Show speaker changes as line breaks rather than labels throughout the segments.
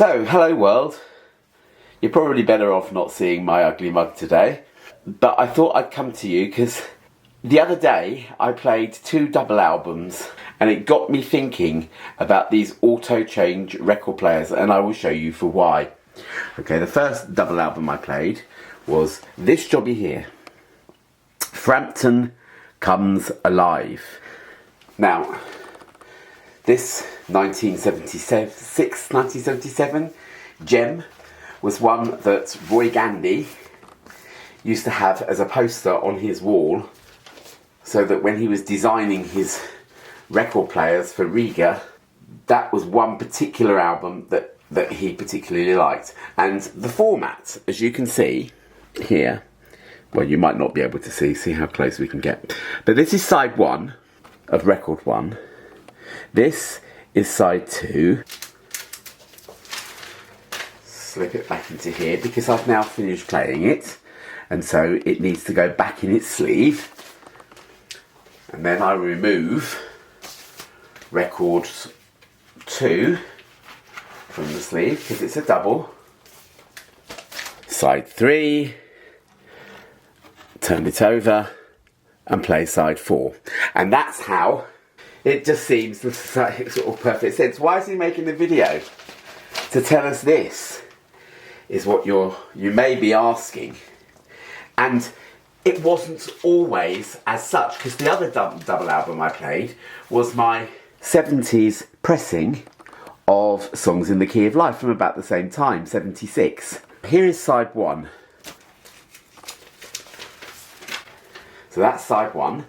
So, hello world. You're probably better off not seeing my ugly mug today, but I thought I'd come to you because the other day I played 2 double albums and it got me thinking about these auto-change record players, and I will show you for why. Okay, the first double album I played was this jobby here, Frampton Comes Alive. Now, this 1977 gem was one that Roy Gandy used to have as a poster on his wall, so that when he was designing his record players for Riga, that was one particular album that he particularly liked. And the format, as you can see here, well, you might not be able to see how close we can get, but this is side 1 of record 1. This is side 2. Slip it back into here because I've now finished playing it, and so it needs to go back in its sleeve. And then I remove record 2 from the sleeve because it's a double. Side 3, turn it over and play side 4. And that's how it just seems to make sort of perfect sense. Why is he making the video? To tell us this is what you may be asking. And it wasn't always as such, because the other double album I played was my 70s pressing of Songs in the Key of Life from about the same time, 76. Here is side 1. So that's side 1.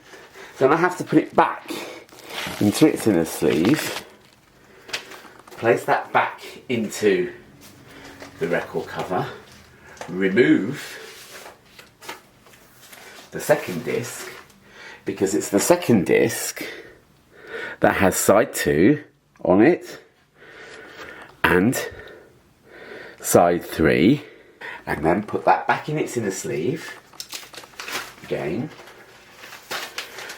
Then I have to put it back into its inner sleeve, place that back into the record cover, remove the second disc, because it's the second disc that has side 2 on it and side 3, and then put that back in its inner sleeve again.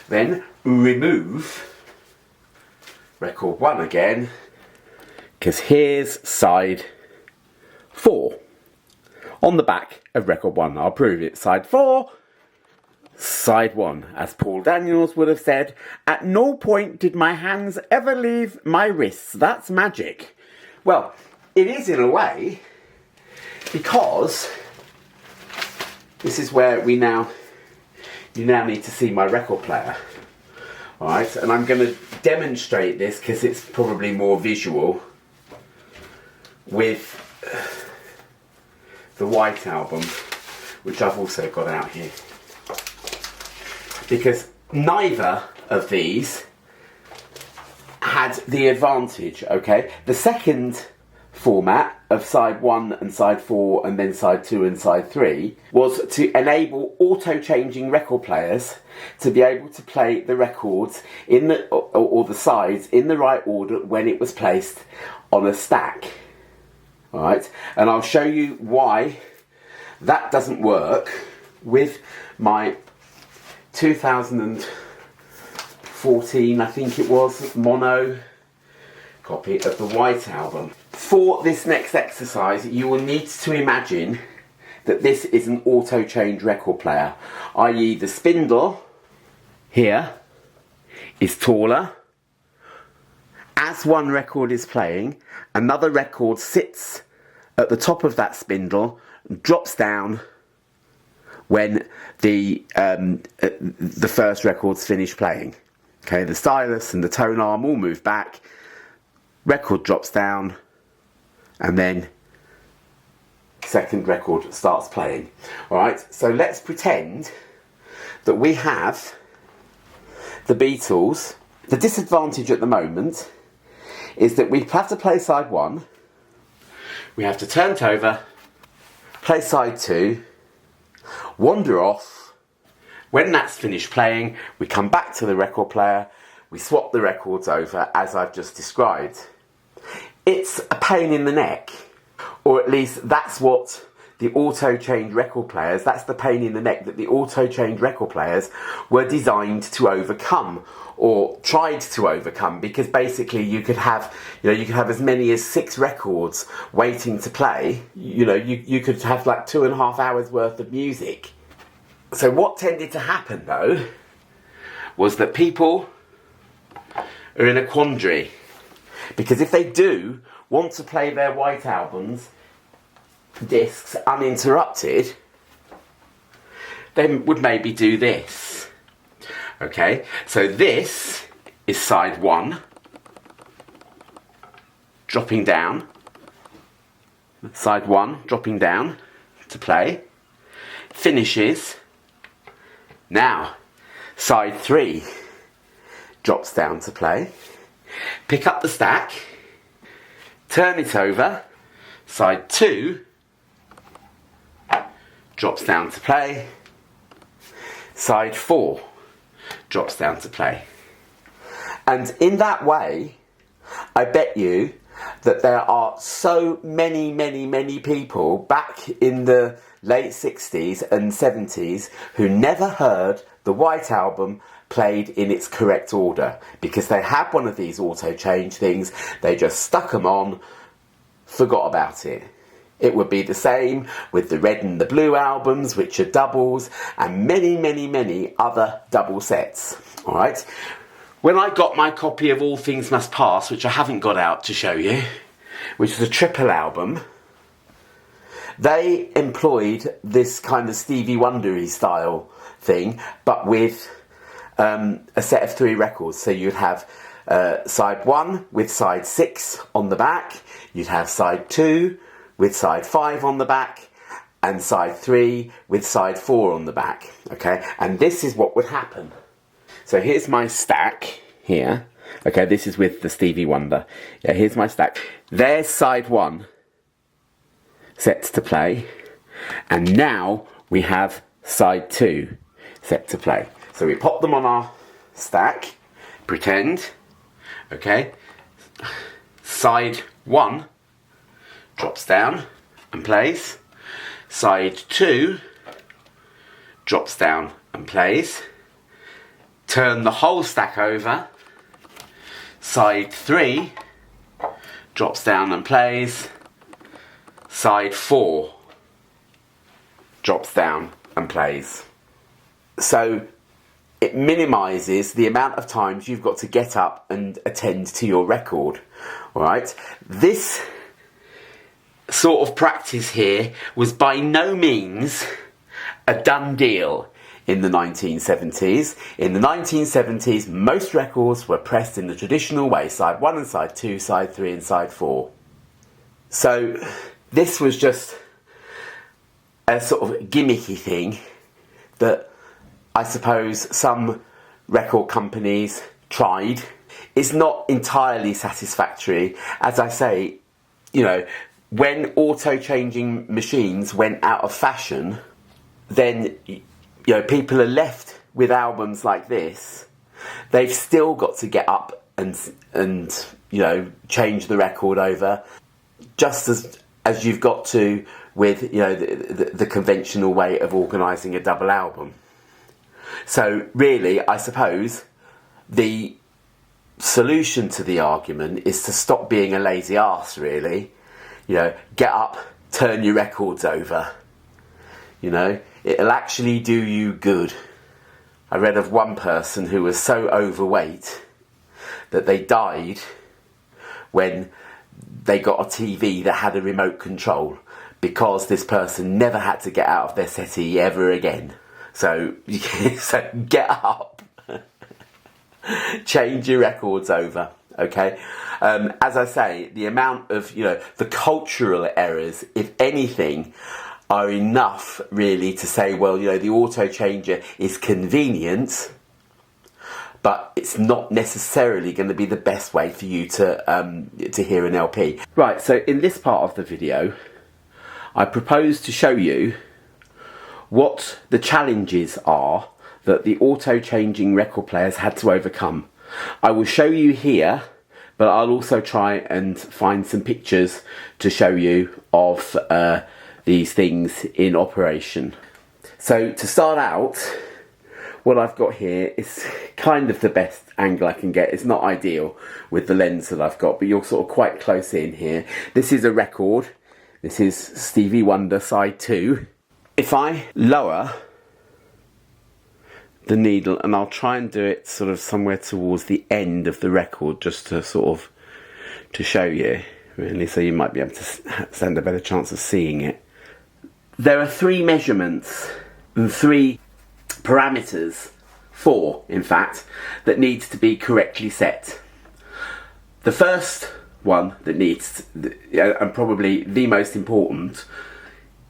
Then remove record 1 again, because here's side 4 on the back of record 1. I'll prove it. Side 4, side 1. As Paul Daniels would have said, at no point did my hands ever leave my wrists. That's magic. Well, it is in a way, because this is where you now need to see my record player. Alright, and I'm going to demonstrate this because it's probably more visual with the White album, which I've also got out here. Because neither of these had the advantage, okay? The second format of side 1 and side 4 and then side 2 and side 3 was to enable auto-changing record players to be able to play the records in the or the sides in the right order when it was placed on a stack. Alright, and I'll show you why that doesn't work with my 2014, I think it was, mono copy of the White album. For this next exercise, you will need to imagine that this is an auto-change record player, i.e. the spindle here is taller. As one record is playing, another record sits at the top of that spindle and drops down when the first record's finished playing. Okay, the stylus and the tone arm all move back, record drops down, and then second record starts playing. Alright, so let's pretend that we have the Beatles. The disadvantage at the moment is that we have to play side 1, we have to turn it over, play side 2, wander off. When that's finished playing, we come back to the record player, we swap the records over as I've just described. It's a pain in the neck, or at least that's what the auto-change record players, that's the pain in the neck that the auto-change record players were designed to overcome, or tried to overcome, because basically you could have as many as 6 records waiting to play. You could have like 2.5 hours worth of music. So what tended to happen though was that people are in a quandary, because if they do want to play their White Albums discs uninterrupted, they would maybe do this. Okay, so this is side 1, dropping down, side 1 dropping down to play, finishes. Now side 3 drops down to play, pick up the stack, turn it over, side 2 drops down to play, side 4 drops down to play. And in that way, I bet you that there are so many people back in the late 60s and 70s who never heard the White Album played in its correct order, because they had one of these auto-change things, they just stuck them on, forgot about it. It would be the same with the Red and the Blue albums, which are doubles, and many other double sets. Alright? When I got my copy of All Things Must Pass, which I haven't got out to show you, which is a triple album, they employed this kind of Stevie Wonder-y style thing, but with a set of 3 records. So you'd have side 1 with side 6 on the back, you'd have side 2 with side 5 on the back, and side 3 with side 4 on the back. Okay, and this is what would happen. So here's my stack here. Okay, this is with the Stevie Wonder. Yeah, here's my stack. There's side 1 set to play, and now we have side 2 set to play. So we pop them on our stack, pretend, okay, side 1 drops down and plays, side 2 drops down and plays, turn the whole stack over, side 3 drops down and plays, side 4 drops down and plays. So it minimises the amount of times you've got to get up and attend to your record. Alright? This sort of practice here was by no means a done deal in the 1970s. In the 1970s, most records were pressed in the traditional way, side 1 and side 2, side 3 and side 4. So this was just a sort of gimmicky thing that I suppose some record companies tried. It's not entirely satisfactory. As I say, when auto-changing machines went out of fashion, then people are left with albums like this. They've still got to get up and change the record over, just as you've got to with the conventional way of organising a double album. So really, I suppose the solution to the argument is to stop being a lazy arse, really. Get up, turn your records over. It'll actually do you good. I read of one person who was so overweight that they died when they got a TV that had a remote control, because this person never had to get out of their settee ever again. So get up, change your records over, okay? As I say, the amount of, the cultural errors, if anything, are enough really to say, well, the auto changer is convenient, but it's not necessarily going to be the best way for you to hear an LP. Right, so in this part of the video, I propose to show you what the challenges are that the auto-changing record players had to overcome. I will show you here, but I'll also try and find some pictures to show you of these things in operation. So to start out, what I've got here is kind of the best angle I can get. It's not ideal with the lens that I've got, but you're sort of quite close in here. This is a record. This is Stevie Wonder side 2. If I lower the needle, and I'll try and do it sort of somewhere towards the end of the record, just to sort of to show you, really, so you might be able to stand a better chance of seeing it. There are 3 measurements and 3 parameters, 4 in fact, that needs to be correctly set. The first one that needs, and probably the most important,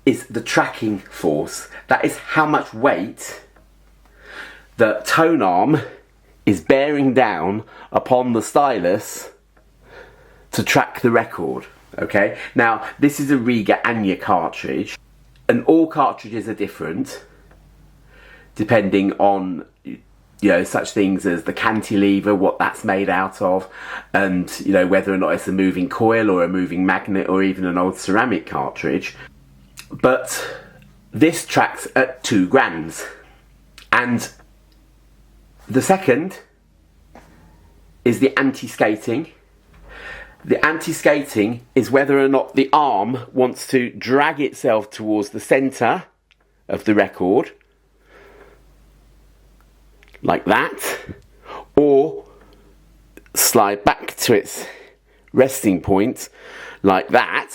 is the tracking force. That is how much weight the tone arm is bearing down upon the stylus to track the record. Okay, now this is a Riga Anya cartridge, and all cartridges are different depending on, you know, such things as the cantilever, what that's made out of, and, you know, whether or not it's a moving coil or a moving magnet or even an old ceramic cartridge. But this tracks at 2 grams. And the second is the anti-skating. The anti-skating is whether or not the arm wants to drag itself towards the centre of the record, like that, or slide back to its resting point, like that,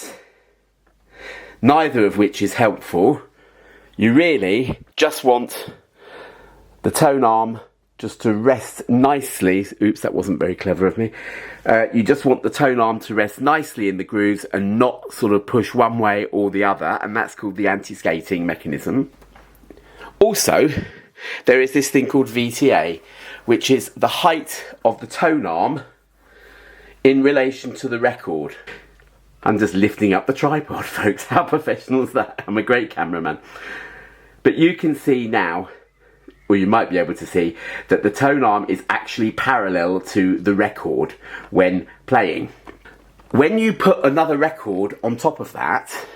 neither of which is helpful. You really just want the tone arm just to rest nicely. Oops, that wasn't very clever of me. You just want the tone arm to rest nicely in the grooves and not sort of push one way or the other, and that's called the anti-skating mechanism. Also, there is this thing called VTA, which is the height of the tone arm in relation to the record. I'm just lifting up the tripod, folks. How professional is that? I'm a great cameraman. But you can see now, or you might be able to see, that the tone arm is actually parallel to the record when playing. When you put another record on top of that,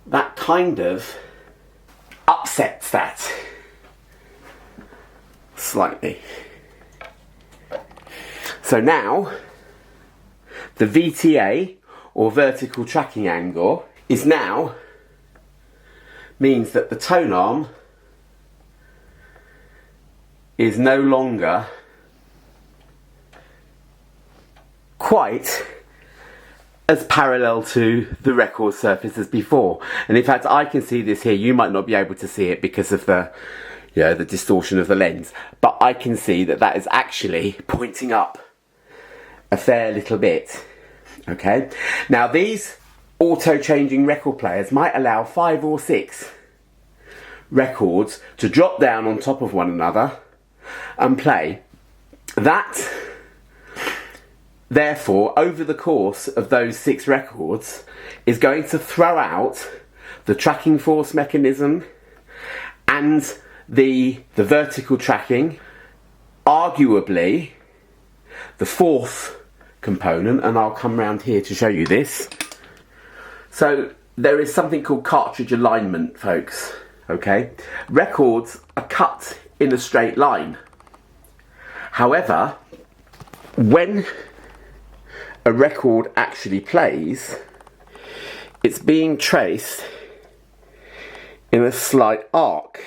that kind of upsets that slightly. So now the VTA, or vertical tracking angle, is now means that the tone arm is no longer quite as parallel to the record surface as before. And in fact, I can see this here. You might not be able to see it because of the, you know, the distortion of the lens, but I can see that that is actually pointing up a fair little bit. Okay, now these auto-changing record players might allow 5 or 6 records to drop down on top of one another and play. That, therefore, over the course of those 6 records, is going to throw out the tracking force mechanism and the vertical tracking. Arguably, the 4th component, and I'll come round here to show you this. So there is something called cartridge alignment, folks. Okay, records are cut in a straight line. However, when a record actually plays, it's being traced in a slight arc,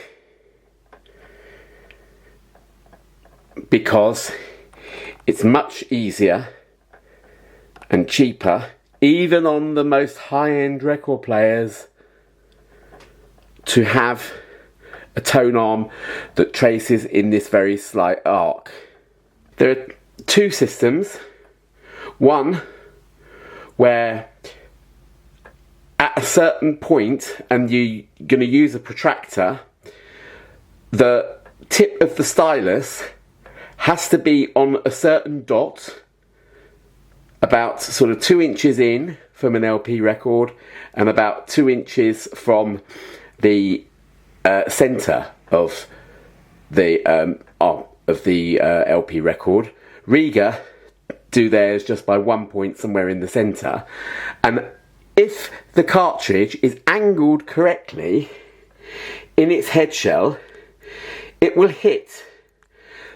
because it's much easier and cheaper, even on the most high-end record players, to have a tone arm that traces in this very slight arc. There are 2 systems. One where at a certain point, and you're going to use a protractor, the tip of the stylus has to be on a certain dot, about sort of 2 inches in from an LP record and about 2 inches from the centre of the LP record. Riga do theirs just by 1 point somewhere in the centre, and if the cartridge is angled correctly in its head shell, it will hit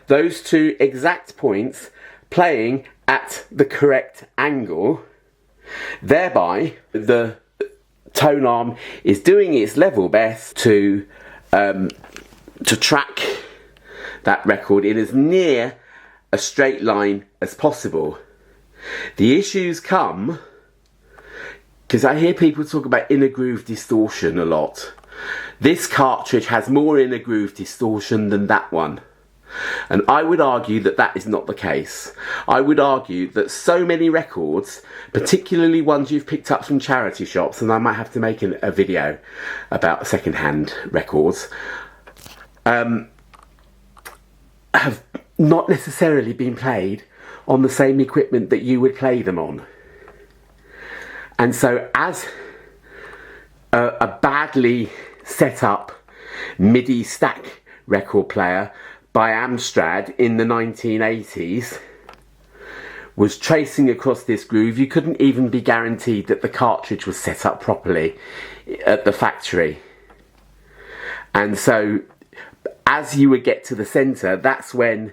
those two exact points playing at the correct angle. Thereby, the tone arm is doing its level best to track that record in as near a straight line as possible. The issues come because I hear people talk about inner groove distortion a lot. This cartridge has more inner groove distortion than that one. And I would argue that that is not the case. I would argue that so many records, particularly ones you've picked up from charity shops, and I might have to make a video about second-hand records, have not necessarily been played on the same equipment that you would play them on. And so as a badly set up MIDI stack record player by Amstrad in the 1980s was tracing across this groove, you couldn't even be guaranteed that the cartridge was set up properly at the factory. And so as you would get to the centre, that's when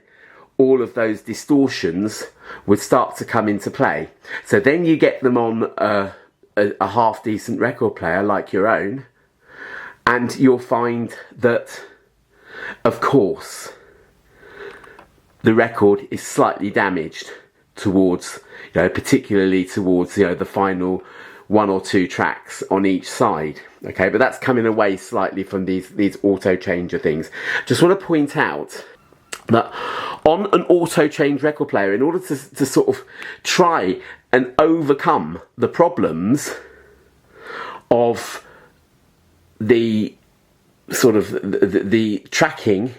all of those distortions would start to come into play. So then you get them on a half decent record player like your own, and you'll find that, of course, the record is slightly damaged towards, particularly towards, the final one or two tracks on each side. Okay, but that's coming away slightly from these auto changer things. Just want to point out that on an auto change record player, in order to sort of try and overcome the problems of the sort of the tracking,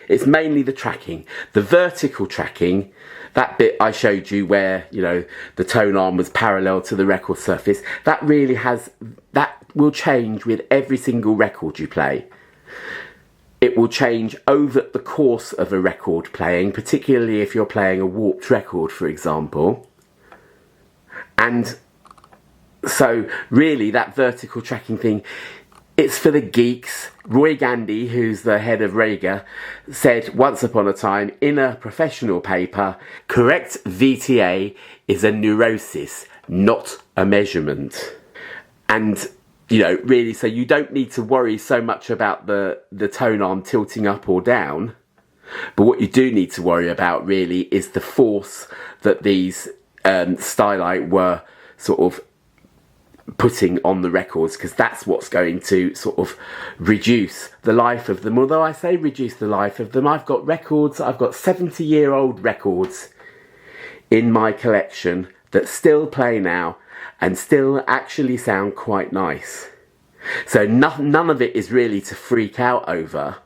it's mainly the tracking, the vertical tracking, that bit I showed you where, the tone arm was parallel to the record surface, that will change with every single record you play. It will change over the course of a record playing, particularly if you're playing a warped record, for example. And so really that vertical tracking thing, it's for the geeks. Roy Gandy, who's the head of Rager, said once upon a time in a professional paper, correct VTA is a neurosis, not a measurement. And really, so you don't need to worry so much about the tone arm tilting up or down, but what you do need to worry about really is the force that these styli were sort of putting on the records, because that's what's going to sort of reduce the life of them. Although I say reduce the life of them, I've got 70-year-old records in my collection that still play now and still actually sound quite nice. So none of it is really to freak out over,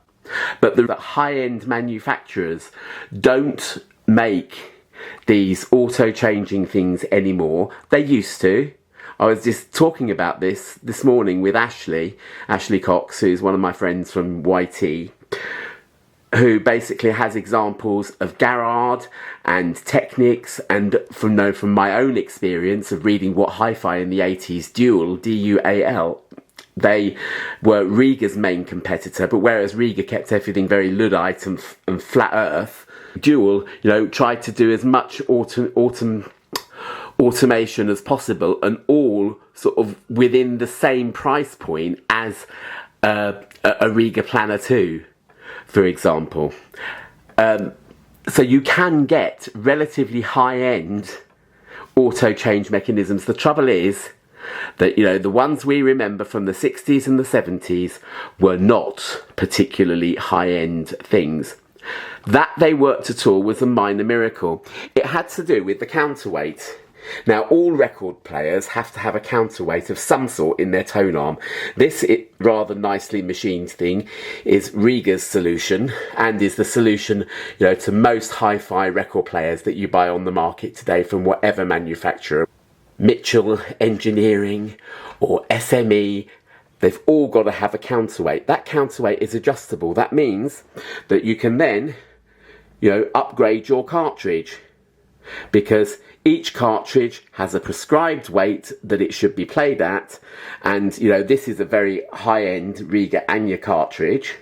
but the high-end manufacturers don't make these auto-changing things anymore. They used to. I was just talking about this morning with Ashley Cox, who's one of my friends from YT, who basically has examples of Garrard and Technics, and from my own experience of reading What Hi-Fi in the 80s, Dual, D-U-A-L, they were Rieger's main competitor, but whereas Rieger kept everything very Luddite and flat earth, Dual, tried to do as much automation as possible, and all sort of within the same price point as a Rieger Planner 2, for example. So you can get relatively high-end auto change mechanisms. The trouble is that the ones we remember from the 60s and the 70s were not particularly high-end things. That they worked at all was a minor miracle. It had to do with the counterweight. Now, all record players have to have a counterweight of some sort in their tone arm. This rather nicely machined thing is Rieger's solution, and is the solution, to most hi-fi record players that you buy on the market today from whatever manufacturer. Mitchell Engineering or SME, they've all got to have a counterweight. That counterweight is adjustable. That means that you can then, upgrade your cartridge. because each cartridge has a prescribed weight that it should be played at, and you know, this is a very high-end Riga Anya cartridge,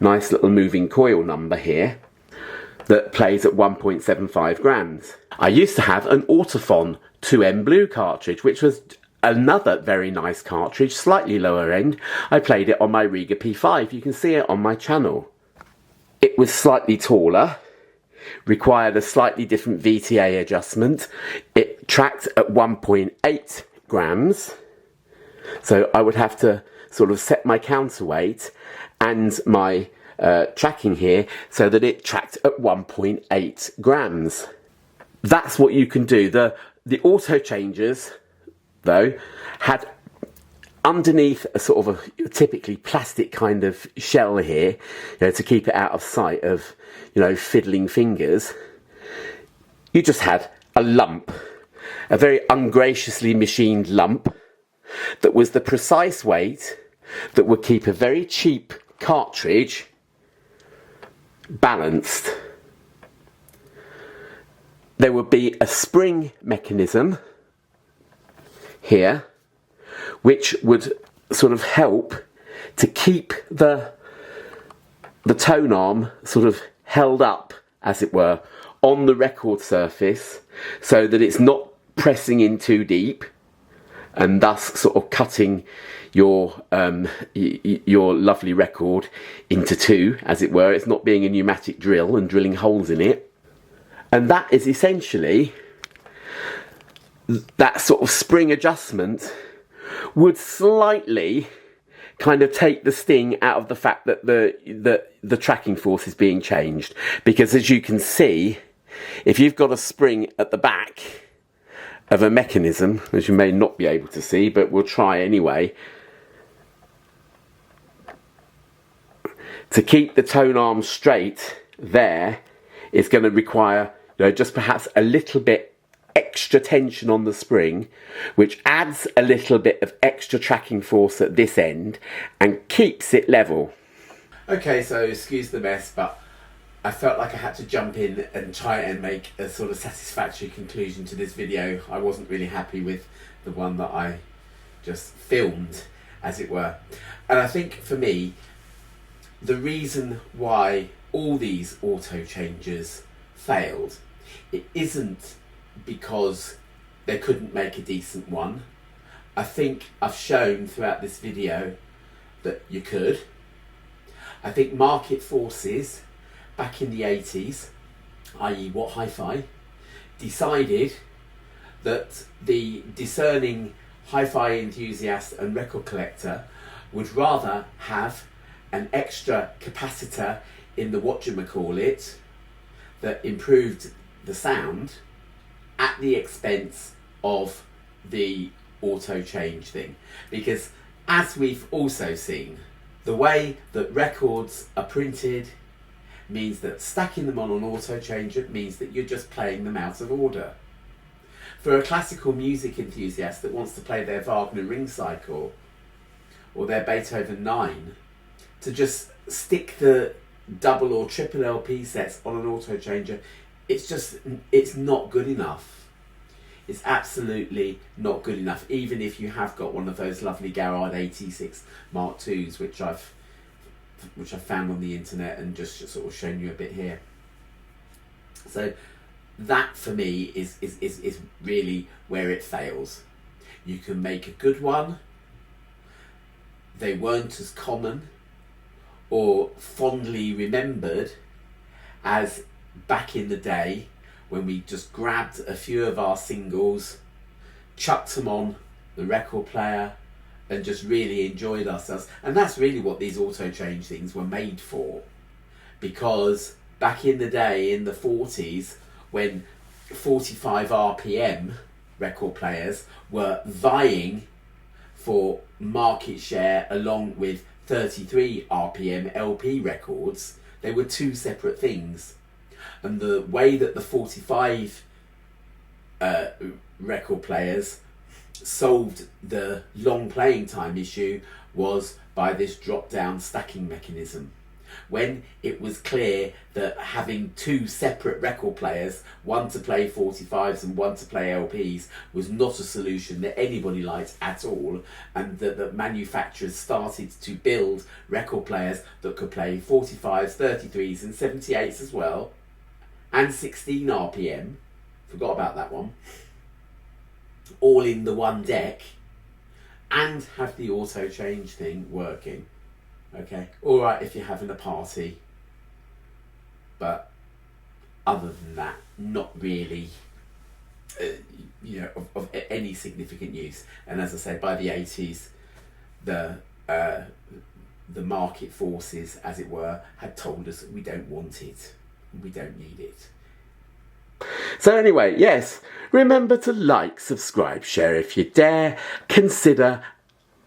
nice little moving coil number here, that plays at 1.75 grams. I used to have an Autophon 2M Blue cartridge, which was another very nice cartridge, slightly lower end. I played it on my Riga P5, you can see it on my channel. It was slightly taller, required a slightly different VTA adjustment. It tracked at 1.8 grams, so I would have to sort of set my counterweight and my tracking here so that it tracked at 1.8 grams. That's what you can do. The auto changers, though, had underneath a sort of a typically plastic kind of shell here, you know, to keep it out of sight of, you know, fiddling fingers. You just had a lump, a very ungraciously machined lump that was the precise weight that would keep a very cheap cartridge balanced. There would be a spring mechanism here which would sort of help to keep the tone arm sort of held up, as it were, on the record surface, so that it's not pressing in too deep and thus sort of cutting your lovely record into two, as it were. It's not being a pneumatic drill and drilling holes in it. And that is essentially, that sort of spring adjustment would slightly kind of take the sting out of the fact that the tracking force is being changed. Because as you can see, if you've got a spring at the back of a mechanism, as you may not be able to see, but we'll try anyway, to keep the tone arm straight there is going to require, you know, just perhaps a little bit extra tension on the spring, which adds a little bit of extra tracking force at this end and keeps it level. Okay, so excuse the mess, but I felt like I had to jump in and try and make a sort of satisfactory conclusion to this video. I wasn't really happy with the one that I just filmed, as it were. And I think for me, the reason why all these auto changers failed, it isn't because they couldn't make a decent one. I think I've shown throughout this video that you could. I think market forces back in the 80s, i.e. What Hi-Fi, decided that the discerning hi-fi enthusiast and record collector would rather have an extra capacitor in the whatchamacallit that improved the sound at the expense of the auto change thing. Because as we've also seen, the way that records are printed means that stacking them on an auto changer means that you're just playing them out of order. For a classical music enthusiast that wants to play their Wagner ring cycle or their Beethoven 9, to just stick the double or triple LP sets on an auto changer, it's not good enough. It's absolutely not good enough, even if you have got one of those lovely Garrard 86 Mark IIs, which I've found on the internet and just sort of shown you a bit here. So that for me is really where it fails. You can make a good one. They weren't as common or fondly remembered as back in the day when we just grabbed a few of our singles, chucked them on the record player and just really enjoyed ourselves. And that's really what these auto change things were made for. Because back in the day, in the 40s, when 45 RPM record players were vying for market share along with 33 RPM LP records, they were two separate things. And the way that the 45 record players solved the long playing time issue was by this drop down stacking mechanism. when it was clear that having two separate record players, one to play 45s and one to play LPs, was not a solution that anybody liked at all, and that the manufacturers started to build record players that could play 45s, 33s and 78s as well, and 16 RPM, forgot about that one, all in the one deck, and have the auto change thing working. Okay, all right if you're having a party, but other than that, not really, of any significant use. And as I said, by the 80s, the market forces, as it were, had told us that we don't want it, we don't need it. So anyway, yes, remember to like, subscribe, share if you dare, consider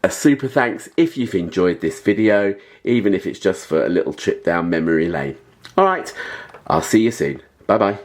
a super thanks if you've enjoyed this video, even if it's just for a little trip down memory lane. Alright, I'll see you soon. Bye bye.